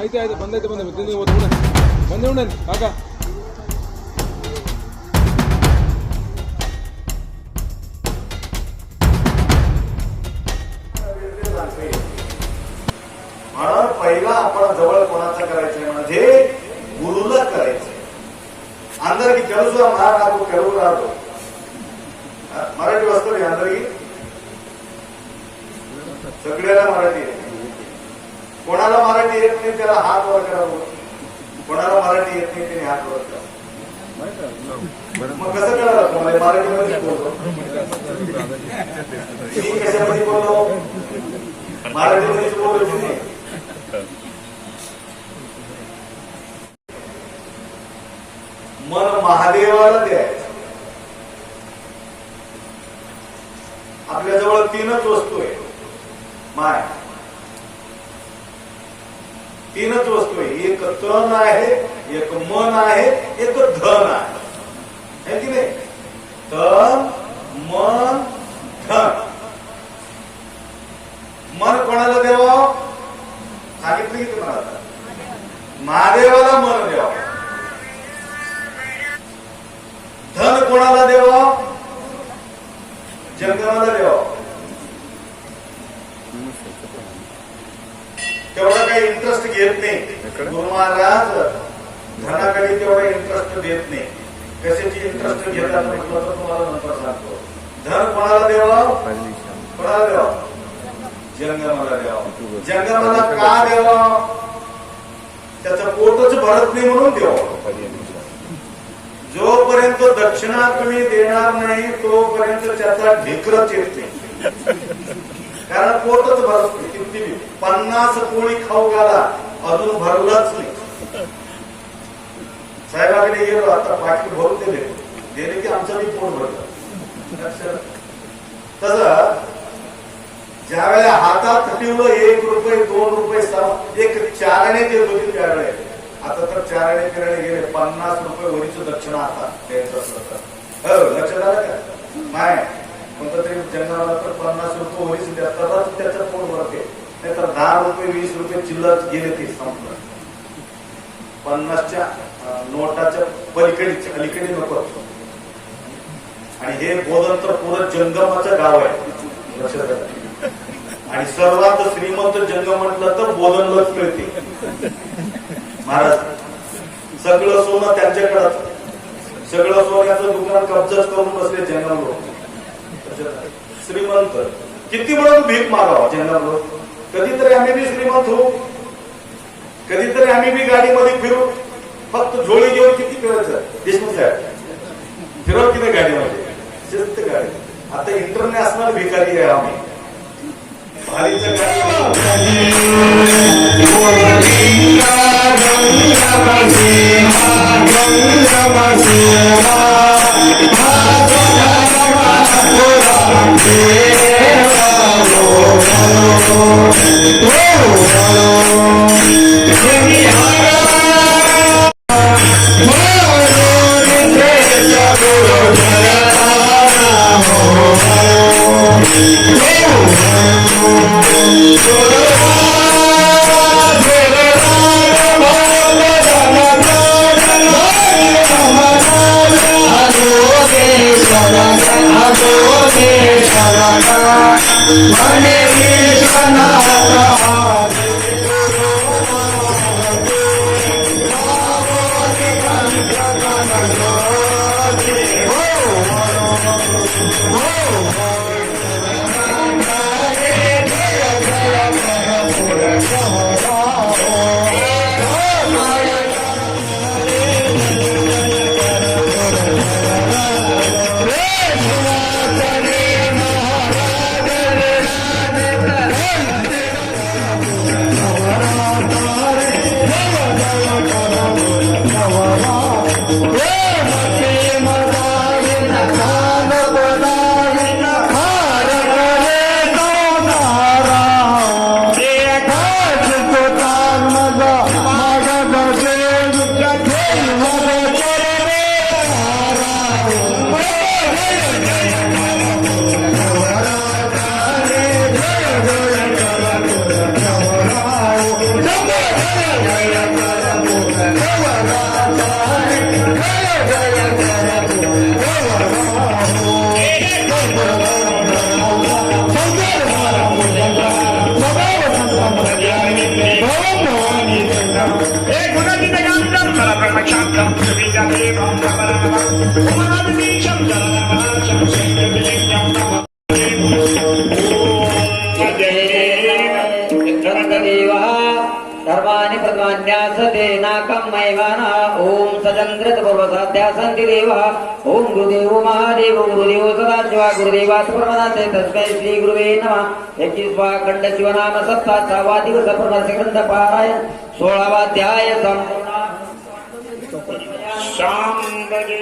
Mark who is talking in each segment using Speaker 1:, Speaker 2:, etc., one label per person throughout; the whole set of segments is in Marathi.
Speaker 1: ಆಯ್ತು ಆಯ್ತು ಬಂದೈತೆ ಬಂದೆ ಉಂಡ ಕಾಕ
Speaker 2: म्हणून पहिला आपण जवळ कोणाचं करायचंय म्हणजे गुरुला करायचंय अंदरकी ಕೆಲಸ ಮಾಡಾಕು ಕೆಲವರಾದು मराठी वाचतो रे अंदरकी सगळ्याला मराठी कोणाला मराठी येत नाही त्याला हात वर करावं कोणाला मराठी येत नाही त्याने हात वर करावं मग कसं कळलं तुम्हाला मराठीमध्ये बोलतो मी कशामध्ये बोललो मराठीमध्ये बोलायचं नाही मन महादेवाला द्यायचं आपल्याजवळ तीनच वस्तू आहे माय तीनच वस्तू आहे एक तन आहे एक मन आहे एक धन आहे की नाही तन मन धन मन कोणाला द्यावं सांगितलं की तुम्हाला महादेवाला मन द्यावं धन कोणाला द्यावं जंगमाला द्यावं तेवढा काही इंटरेस्ट घेत नाही गुरु महाराज धनाकडे तेवढा इंटरेस्ट देत नाही कशाची इंटरेस्ट घेतात म्हटलं तर तुम्हाला नंतर सांगतो धन कोणाला द्यावं कोणाला द्यावं जंगमाला द्यावं जंगमाला का द्यावं त्याचं पोटच भरत नाही म्हणून द्यावं जोपर्यंत दक्षिणा तुम्ही देणार नाही तोपर्यंत त्याचा ढिकरच येत नाही कारण पोटच भरत नाही किती 50 पोळी खाऊ घाला अजून भरलंच नाही साहेबाकडे गेलो आता पाकिट भरून दिले की आमचं बी पोट भरलं तसं ज्यावेळेला हातात ठेवलं 1 रुपये 2 रुपये एक चारणे देत होती त्यावेळे आता तर चारणे फिरायला गेले 50 रुपये वरीचं दक्षिणा आता द्यायचं असलं तर लक्षात आलं का नाही कोणतं तरी जंगलाला तर 50 रुपये वरीच द्या तरच त्याचं पोट भरते नाही तर 10 रुपये 20 रुपये चिल्लर गेले ते संपलं 50च्या नोटाच्या अलीकडे नको आणि हे बोधन तर पुरं जंगमाचं गाव आहे लक्षात आलं आणि सर्वात श्रीमंत जंगम म्हटलं तर बोधनलाच मिळते महाराज सगळं सोनं त्यांच्याकडे सगळं सोन्याचं दुकान कब्जाच करून बसले जंगल लोक श्रीमंत किती म्हणून भीक मागावा जंगल लोक कधीतरी आम्ही बी श्रीमंत होऊ कधीतरी आम्ही बी गाडीमध्ये फिरू फक्त झोळी घेऊन किती फिरायचं देशमुख साहेब फिरव की नाही गाडीमध्ये शिस्त गाडी आता इंटरनॅशनल भिकारी आहे आम्ही भारीच्या
Speaker 3: प्रज्ञासते नाकं मैवाना ओम सचंद्रत पूर्वसाध्या सन्ति देवा ओम गुरुदेव महादेव गुरुदेव सदाशिवा गुरुदेवात् प्रमदाते तस्मै श्री गुरुवे नमः 21 खंड शिवनाम सप्ताहावा दिवस पूर्ण पारायण 16वा अध्याय संपूर्ण शाम बजे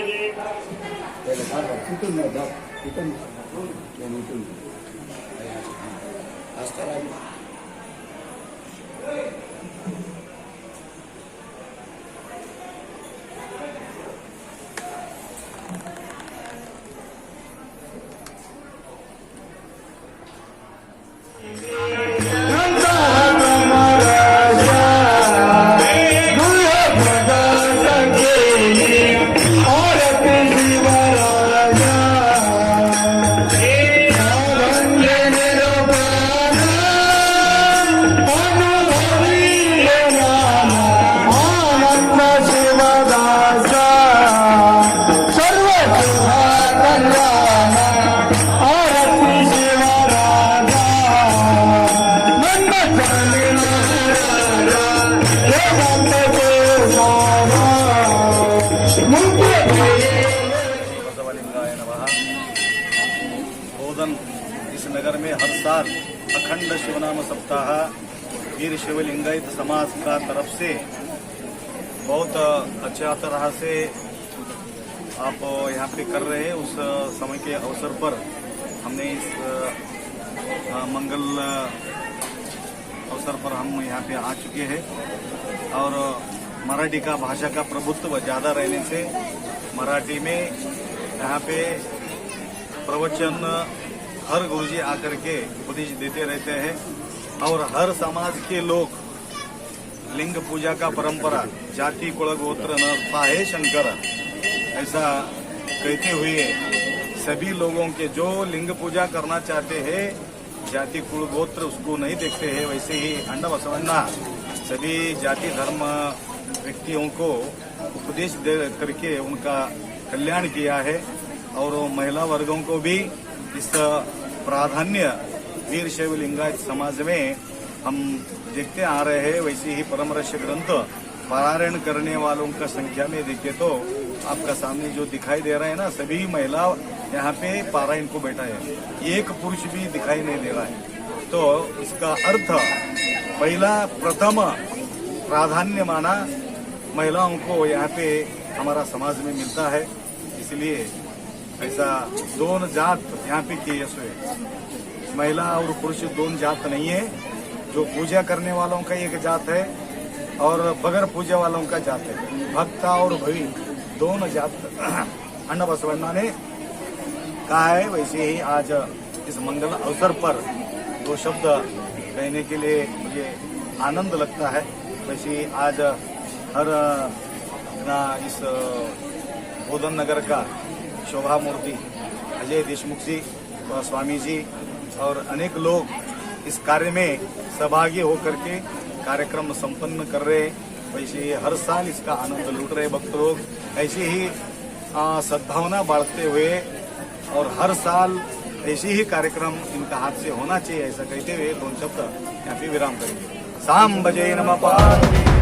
Speaker 2: इस नगर में हर साल अखंड शिवनाम सप्ताह वीर शिवलिंगायत समाज का तरफ से बहुत अच्छा तरह से आप यहाँ पे कर रहे हैं। उस समय के अवसर पर हमने इस मंगल अवसर पर हम यहाँ पे आ चुके हैं और मराठी का भाषा का प्रभुत्व ज्यादा रहने से मराठी में यहाँ पे प्रवचन हर गुरुजी आकर के उपदेश देते रहते हैं और हर समाज के लोग लिंग पूजा का परंपरा जाति कुल गोत्र न पाहे शंकर ऐसा कहते हुए सभी लोगों के जो लिंग पूजा करना चाहते हैं जाति कुल गोत्र उसको नहीं देखते हैं। वैसे ही अंडा बसवन्ना सभी जाति धर्म व्यक्तियों को उपदेश दे करके उनका कल्याण किया है और महिला वर्गों को भी इस प्राधान्य वीर शैव लिंगायत समाज में हम देखते आ रहे हैं। वैसे ही परम रहस्य ग्रंथ पारायण करने वालों का संख्या में देखे तो आपका सामने जो दिखाई दे रहा है ना सभी महिला यहाँ पे पारायण को बैठा है, एक पुरुष भी दिखाई नहीं दे रहा है। तो इसका अर्थ पहला प्रथम प्राधान्य माना महिलाओं को यहाँ पे हमारा समाज में मिलता है। इसलिए ऐसा दोनों जात यहाँ पे किए हुए महिला और पुरुष दोनों जात नहीं है। जो पूजा करने वालों का एक जात है और बगैर पूजा वालों का जात है। भक्ता और भवी दोनों जात अन्न बसवन्ना ने कहा है। वैसे ही आज इस मंगल अवसर पर दो शब्द कहने के लिए मुझे आनंद लगता है। वैसे ही आज हर इस बोधन नगर का शोभा मूर्ति अजय देशमुख जी और स्वामी जी और अनेक लोग इस कार्य में सहभागी होकर के कार्यक्रम संपन्न कर रहे हैं। वैसे ही हर साल इसका आनंद लूट रहे भक्त लोग ऐसे ही सद्भावना बांटते हुए और हर साल ऐसे ही कार्यक्रम इनका हाथ से होना चाहिए ऐसा कहते हुए दोनों शब्द यहाँ पे विराम करेंगे। साम बजे नमः पार्वती।